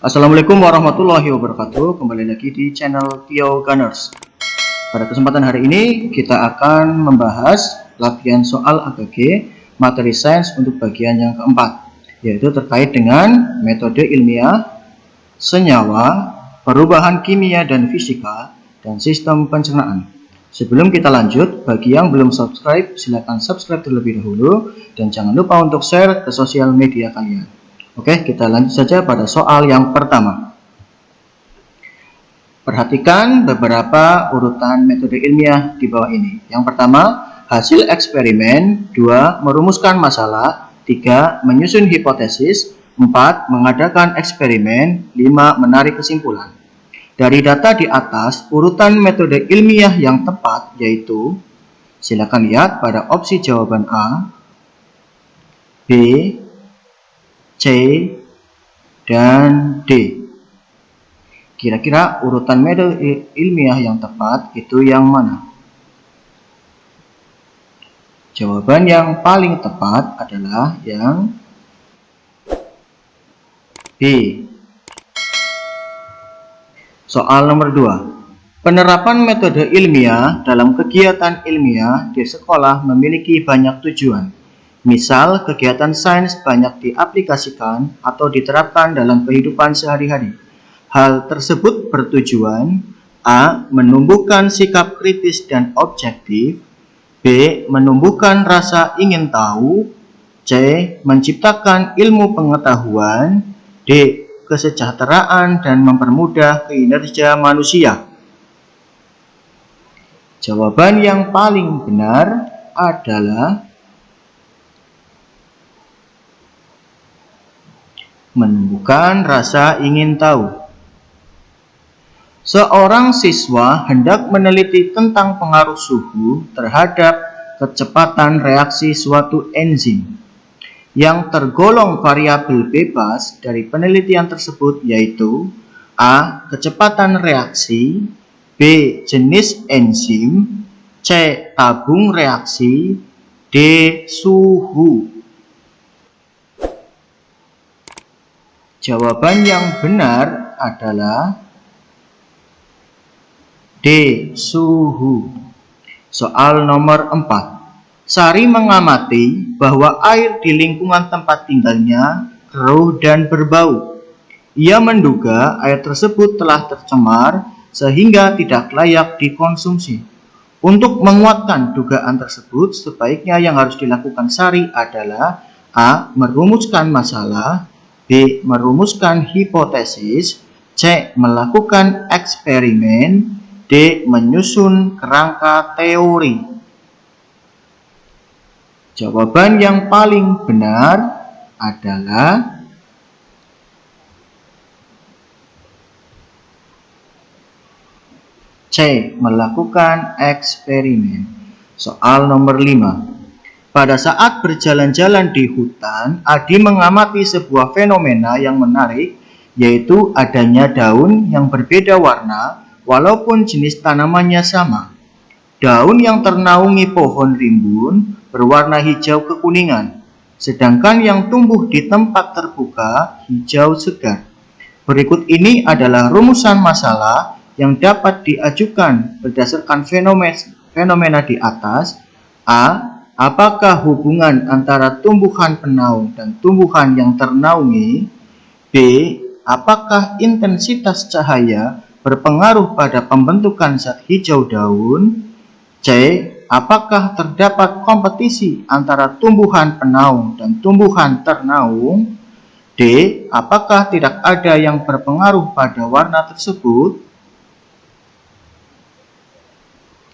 Assalamualaikum warahmatullahi wabarakatuh. Kembali lagi di channel Tio Gunners. Pada kesempatan hari ini kita akan membahas latihan soal AGG materi sains untuk bagian yang keempat, yaitu terkait dengan metode ilmiah, senyawa, perubahan kimia dan fisika, dan sistem pencernaan. Sebelum kita lanjut, bagi yang belum subscribe, silakan subscribe terlebih dahulu dan jangan lupa untuk share ke sosial media kalian. Oke, kita lanjut saja pada soal yang pertama. Perhatikan beberapa urutan metode ilmiah di bawah ini. Yang pertama, hasil eksperimen. 2. Merumuskan masalah. 3. Menyusun hipotesis. 4. Mengadakan eksperimen. 5. Menarik kesimpulan. Dari data di atas, urutan metode ilmiah yang tepat yaitu, silakan lihat pada opsi jawaban A, B, C, dan D. Kira-kira urutan metode ilmiah yang tepat itu yang mana? Jawaban yang paling tepat adalah yang B. Soal nomor 2. Penerapan metode ilmiah dalam kegiatan ilmiah di sekolah memiliki banyak tujuan. Misal, kegiatan sains banyak diaplikasikan atau diterapkan dalam kehidupan sehari-hari. Hal tersebut bertujuan A. Menumbuhkan sikap kritis dan objektif. B. Menumbuhkan rasa ingin tahu. C. Menciptakan ilmu pengetahuan. D. Kesejahteraan dan mempermudah kinerja manusia. Jawaban yang paling benar adalah menumbuhkan rasa ingin tahu. Seorang siswa hendak meneliti tentang pengaruh suhu terhadap kecepatan reaksi suatu enzim yang tergolong variabel bebas. Dari penelitian tersebut yaitu A. Kecepatan reaksi, B. Jenis enzim, C. Tabung reaksi, D. Suhu. Jawaban yang benar adalah D. Suhu. Soal nomor 4. Sari mengamati bahwa air di lingkungan tempat tinggalnya keruh dan berbau. Ia menduga air tersebut telah tercemar sehingga tidak layak dikonsumsi. Untuk menguatkan dugaan tersebut, sebaiknya yang harus dilakukan Sari adalah A. Merumuskan masalah, B. Merumuskan hipotesis, C. Melakukan eksperimen, D. Menyusun kerangka teori. Jawaban yang paling benar adalah C. Melakukan eksperimen. Soal nomor 5. Pada saat berjalan-jalan di hutan, Adi mengamati sebuah fenomena yang menarik, yaitu adanya daun yang berbeda warna walaupun jenis tanamannya sama. Daun yang ternaungi pohon rimbun berwarna hijau kekuningan, sedangkan yang tumbuh di tempat terbuka hijau segar. Berikut ini adalah rumusan masalah yang dapat diajukan berdasarkan fenomena di atas. A. Apakah hubungan antara tumbuhan penaung dan tumbuhan yang ternaungi? B. Apakah intensitas cahaya berpengaruh pada pembentukan zat hijau daun? C. Apakah terdapat kompetisi antara tumbuhan penaung dan tumbuhan ternaung? D. Apakah tidak ada yang berpengaruh pada warna tersebut?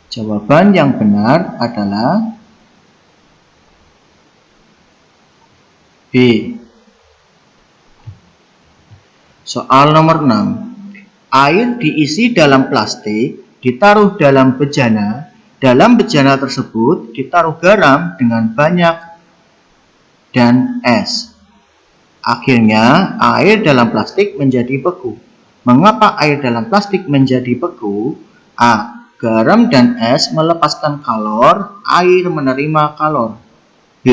Jawaban yang benar adalah B. Soal nomor 6. Air diisi dalam plastik, ditaruh dalam bejana. Dalam bejana tersebut ditaruh garam dengan banyak dan es. Akhirnya air dalam plastik menjadi beku. Mengapa air dalam plastik menjadi beku? A. garam dan es melepaskan kalor, air menerima kalor. B.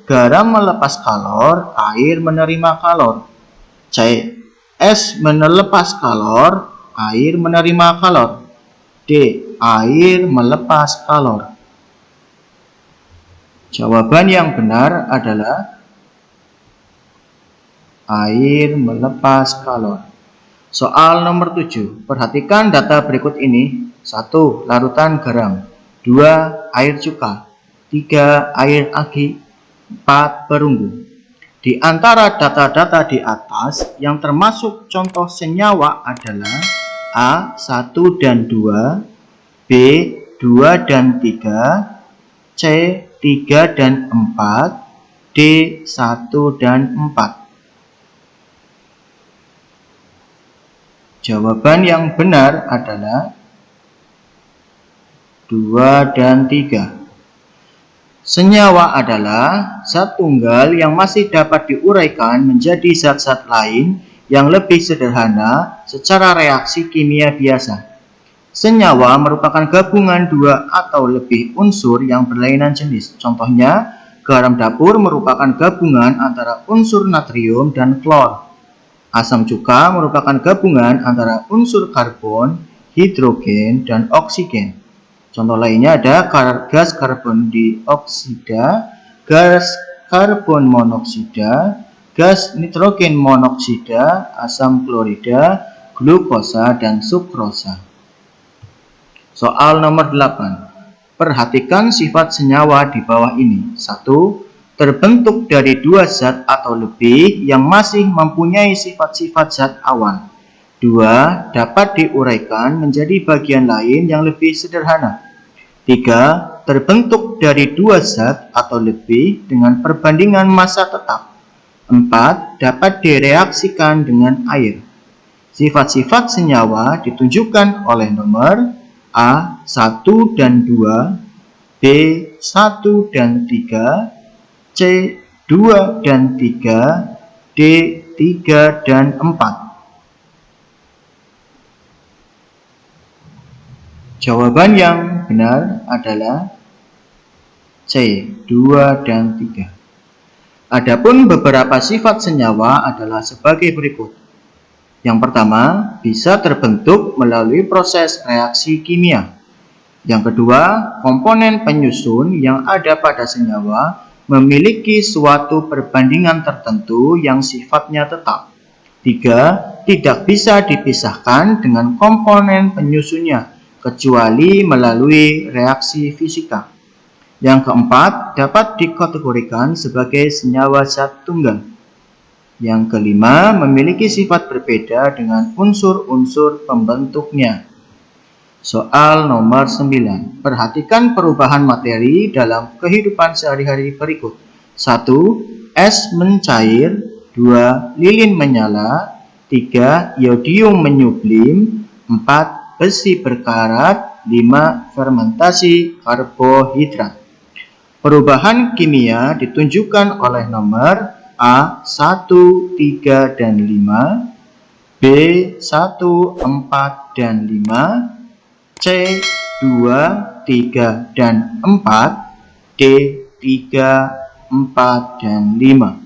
Garam melepas kalor, air menerima kalor. C. Es melepas kalor, air menerima kalor. D. Air melepas kalor. Jawaban yang benar adalah air melepas kalor. Soal nomor 7. Perhatikan data berikut ini. 1. Larutan garam. 2. Air cuka. 3. Air agi. 4. Perunggu. Di antara data-data di atas yang termasuk contoh senyawa adalah A. 1 dan 2, B. 2 dan 3, C. 3 dan 4, D. 1 dan 4. Jawaban yang benar adalah 2 dan 3. Senyawa adalah zat tunggal yang masih dapat diuraikan menjadi zat-zat lain yang lebih sederhana secara reaksi kimia biasa. Senyawa merupakan gabungan 2 atau lebih unsur yang berlainan jenis. Contohnya, garam dapur merupakan gabungan antara unsur natrium dan klor. Asam cuka merupakan gabungan antara unsur karbon, hidrogen, dan oksigen. Contoh lainnya ada gas karbon dioksida, gas karbon monoksida, gas nitrogen monoksida, asam klorida, glukosa, dan sukrosa. Soal nomor 8. Perhatikan sifat senyawa di bawah ini. 1. Terbentuk dari 2 zat atau lebih yang masih mempunyai sifat-sifat zat awan. 2. Dapat diuraikan menjadi bagian lain yang lebih sederhana. 3. Terbentuk dari 2 zat atau lebih dengan perbandingan massa tetap. 4. Dapat direaksikan dengan air. Sifat-sifat senyawa ditunjukkan oleh nomor A. 1 dan 2, B. 1 dan 3, C. 2 dan 3, D. 3 dan 4. Jawaban yang benar adalah C. 2 dan 3. Adapun beberapa sifat senyawa adalah sebagai berikut. Yang pertama, bisa terbentuk melalui proses reaksi kimia. Yang kedua, komponen penyusun yang ada pada senyawa memiliki suatu perbandingan tertentu yang sifatnya tetap. 3. Tidak bisa dipisahkan dengan komponen penyusunnya, kecuali melalui reaksi fisika. Yang keempat, dapat dikategorikan sebagai senyawa zat tunggal. Yang kelima, memiliki sifat berbeda dengan unsur-unsur pembentuknya. Soal nomor 9. Perhatikan perubahan materi dalam kehidupan sehari-hari berikut. 1. Es mencair. 2. Lilin menyala. 3. Iodium menyublim. 4. Besi berkarat. 5. Fermentasi karbohidrat. Perubahan kimia ditunjukkan oleh nomor A. 1, 3, dan 5, B. 1, 4, dan 5, C. 2, 3, dan 4, D. 3, 4, dan 5.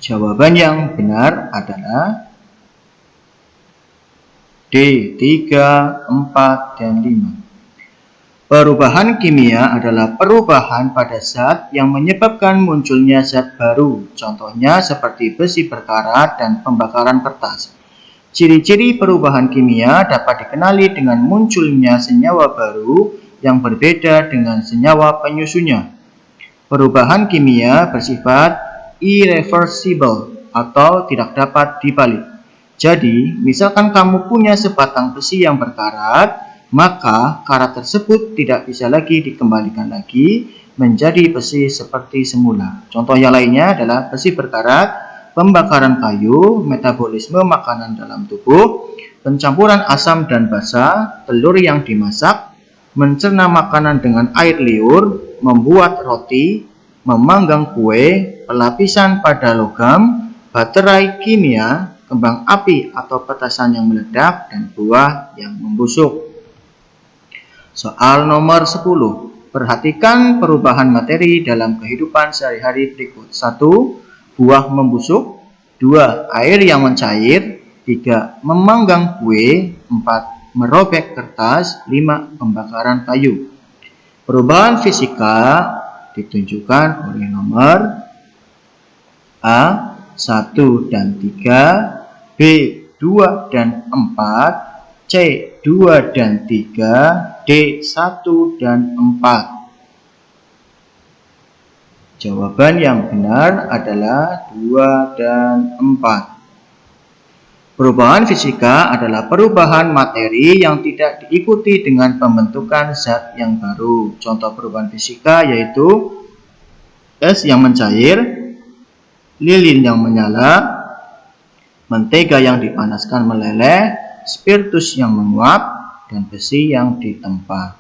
Jawaban yang benar adalah D. 3, 4, dan 5. Perubahan kimia adalah perubahan pada zat yang menyebabkan munculnya zat baru, contohnya seperti besi berkarat dan pembakaran kertas. Ciri-ciri perubahan kimia dapat dikenali dengan munculnya senyawa baru yang berbeda dengan senyawa penyusunnya. Perubahan kimia bersifat irreversible atau tidak dapat dibalik. Jadi, misalkan kamu punya sebatang besi yang berkarat, maka karat tersebut tidak bisa lagi dikembalikan lagi menjadi besi seperti semula. Contoh yang lainnya adalah besi berkarat, pembakaran kayu, metabolisme makanan dalam tubuh, pencampuran asam dan basa, telur yang dimasak, mencerna makanan dengan air liur, membuat roti, memanggang kue, pelapisan pada logam, baterai kimia, kembang api atau petasan yang meledak, dan buah yang membusuk. Soal nomor 10. Perhatikan perubahan materi dalam kehidupan sehari-hari berikut. 1. Buah membusuk. 2. Air yang mencair. 3. Memanggang kue. 4. Merobek kertas. 5. Pembakaran kayu. Perubahan fisika ditunjukkan oleh nomor A 1 dan 3, B 2 dan 4, C 2 dan 3, D 1 dan 4. Jawaban yang benar adalah 2 dan 4. Perubahan fisika adalah perubahan materi yang tidak diikuti dengan pembentukan zat yang baru. Contoh perubahan fisika yaitu es yang mencair, lilin yang menyala, mentega yang dipanaskan meleleh, spiritus yang menguap, dan besi yang ditempa.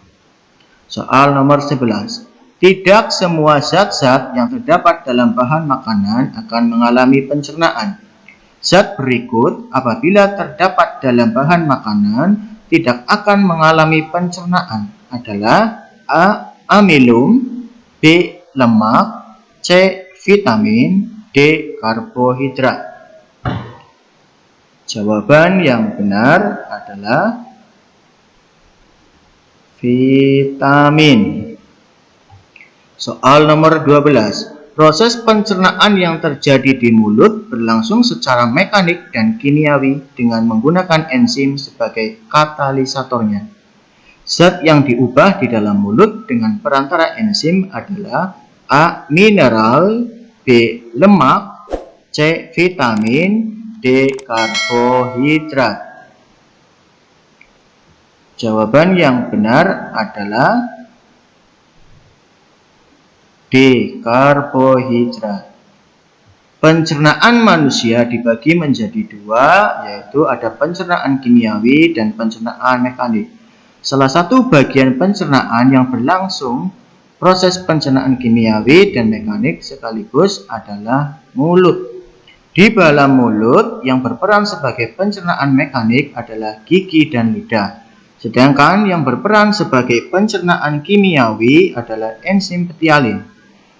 Soal nomor 11. Tidak semua zat-zat yang terdapat dalam bahan makanan akan mengalami pencernaan. Zat berikut apabila terdapat dalam bahan makanan tidak akan mengalami pencernaan adalah A. Amilum, B. Lemak, C. Vitamin, D. Karbohidrat. Jawaban yang benar adalah vitamin. Soal nomor 12. Proses pencernaan yang terjadi di mulut berlangsung secara mekanik dan kimiawi dengan menggunakan enzim sebagai katalisatornya. Zat yang diubah di dalam mulut dengan perantara enzim adalah A. Mineral, B. Lemak, C. Vitamin, D. Karbohidrat. Jawaban yang benar adalah D. Karbohidrat. Pencernaan manusia dibagi menjadi dua, yaitu ada pencernaan kimiawi dan pencernaan mekanik. Salah satu bagian pencernaan yang berlangsung proses pencernaan kimiawi dan mekanik sekaligus adalah mulut. Di dalam mulut yang berperan sebagai pencernaan mekanik adalah gigi dan lidah. Sedangkan yang berperan sebagai pencernaan kimiawi adalah enzim petialin.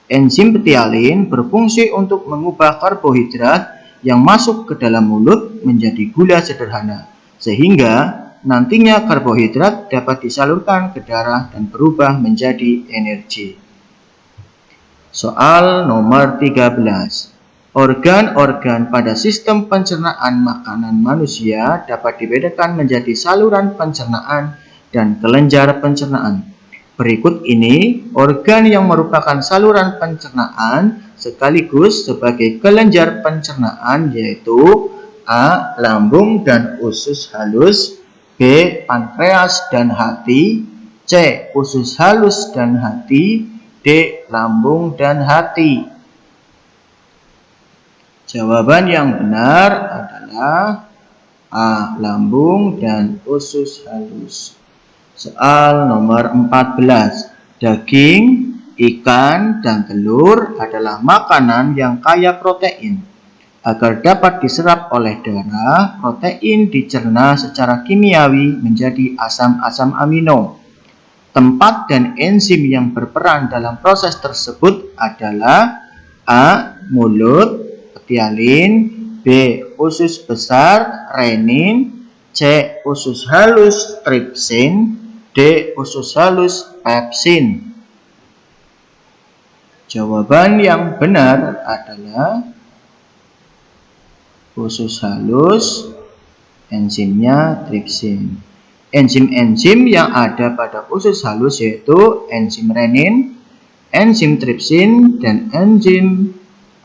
Enzim petialin berfungsi untuk mengubah karbohidrat yang masuk ke dalam mulut menjadi gula sederhana, sehingga nantinya karbohidrat dapat disalurkan ke darah dan berubah menjadi energi. Soal nomor 13. Organ-organ pada sistem pencernaan makanan manusia dapat dibedakan menjadi saluran pencernaan dan kelenjar pencernaan. Berikut ini organ yang merupakan saluran pencernaan sekaligus sebagai kelenjar pencernaan yaitu A. Lambung dan usus halus, B. Pankreas dan hati, C. Usus halus dan hati, D. Lambung dan hati. Jawaban yang benar adalah A. Lambung dan usus halus. Soal nomor 14. Daging, ikan, dan telur adalah makanan yang kaya protein. Agar dapat diserap oleh darah, protein dicerna secara kimiawi menjadi asam-asam amino. Tempat dan enzim yang berperan dalam proses tersebut adalah A. Mulut, petialin, B. Usus besar, renin, C. Usus halus, tripsin, D. Usus halus, pepsin. Jawaban yang benar adalah usus halus, enzimnya tripsin. Enzim-enzim yang ada pada usus halus yaitu enzim renin, enzim tripsin, dan enzim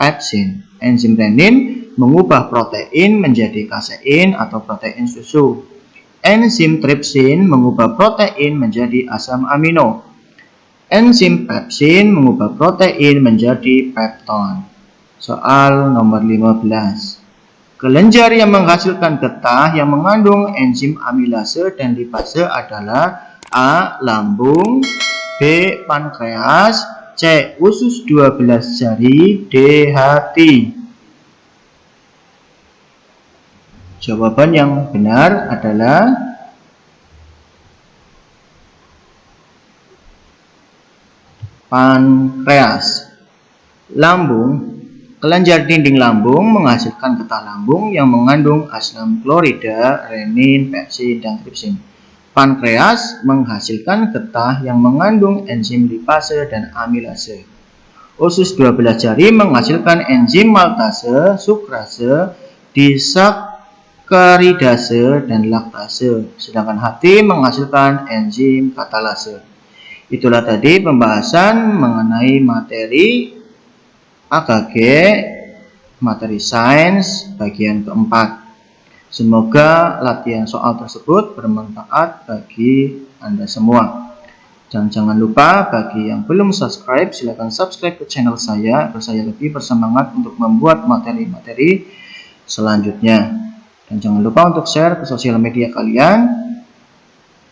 pepsin. Enzim renin mengubah protein menjadi kasein atau protein susu. Enzim tripsin mengubah protein menjadi asam amino. Enzim pepsin mengubah protein menjadi pepton. Soal nomor 15. Kelenjar yang menghasilkan getah yang mengandung enzim amilase dan lipase adalah A. Lambung, B. Pankreas, C. Usus 12 jari, D. Hati. Jawaban yang benar adalah Pankreas. Lambung. Kelenjar dinding lambung menghasilkan getah lambung yang mengandung asam klorida, renin, pepsin, dan tripsin. Pankreas menghasilkan getah yang mengandung enzim lipase dan amilase. Usus 12 jari menghasilkan enzim maltase, sukrase, disakkaridase, dan laktase. Sedangkan hati menghasilkan enzim katalase. Itulah tadi pembahasan mengenai materi AKG, materi sains bagian keempat. Semoga latihan soal tersebut bermanfaat bagi Anda semua. Dan jangan lupa bagi yang belum subscribe, silakan subscribe ke channel saya agar saya lebih bersemangat untuk membuat materi-materi selanjutnya. Dan jangan lupa untuk share ke sosial media kalian.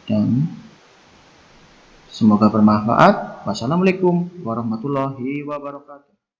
Dan semoga bermanfaat. Wassalamualaikum warahmatullahi wabarakatuh.